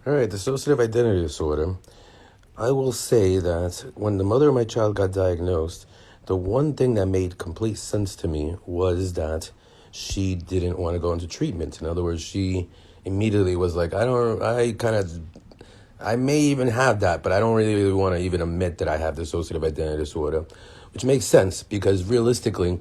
All right, dissociative identity disorder. I will say that when the mother of my child got diagnosed, the one thing that made complete sense to me was that she didn't want to go into treatment. In other words, she immediately was like, I may even have that, but I don't really want to even admit that I have dissociative identity disorder, which makes sense because realistically,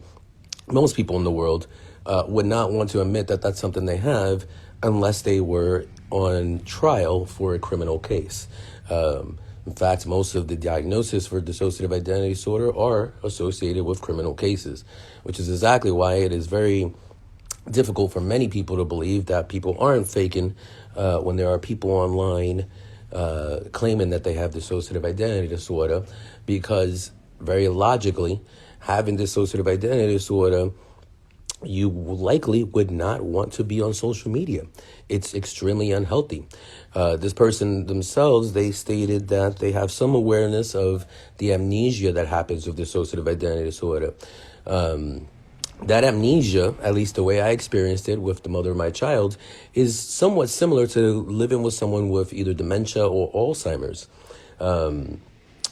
most people in the world would not want to admit that that's something they have unless they were on trial for a criminal case. In fact, most of the diagnoses for dissociative identity disorder are associated with criminal cases, which is exactly why it is very difficult for many people to believe that people aren't faking when there are people online claiming that they have dissociative identity disorder, because very logically, having dissociative identity disorder, you likely would not want to be on social media. It's extremely unhealthy. This person themselves, they stated that they have some awareness of the amnesia that happens with dissociative identity disorder. That amnesia, at least the way I experienced it with the mother of my child, is somewhat similar to living with someone with either dementia or Alzheimer's.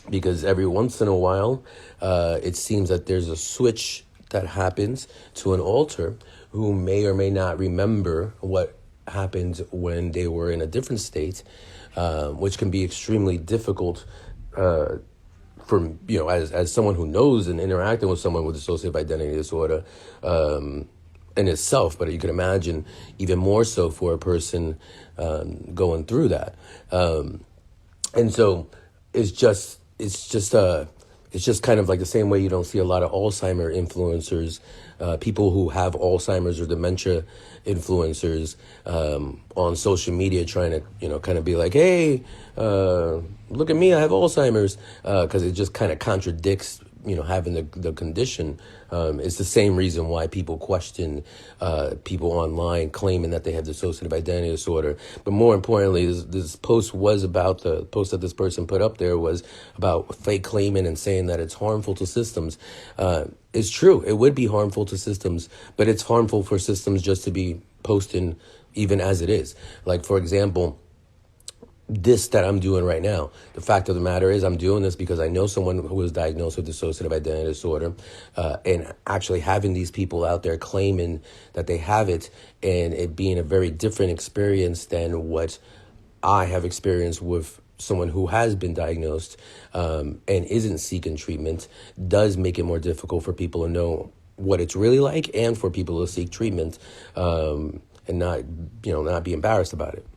Because every once in a while, it seems that there's a switch that happens to an alter who may or may not remember what happened when they were in a different state, which can be extremely difficult as someone who knows and interacting with someone with dissociative identity disorder in itself, but you can imagine even more so for a person going through that. And so it's just kind of like the same way you don't see a lot of Alzheimer influencers, people who have Alzheimer's or dementia influencers on social media trying to, kind of be like, hey, look at me, I have Alzheimer's, because it just kind of contradicts, having the condition. It's the same reason why people question people online claiming that they have dissociative identity disorder. But more importantly, this post that this person put up there was about fake claiming and saying that it's harmful to systems. It's true, it would be harmful to systems, but it's harmful for systems just to be posting even as it is. Like, for example, this that I'm doing right now. The fact of the matter is I'm doing this because I know someone who was diagnosed with dissociative identity disorder, and actually having these people out there claiming that they have it and it being a very different experience than what I have experienced with someone who has been diagnosed and isn't seeking treatment does make it more difficult for people to know what it's really like and for people to seek treatment and not be embarrassed about it.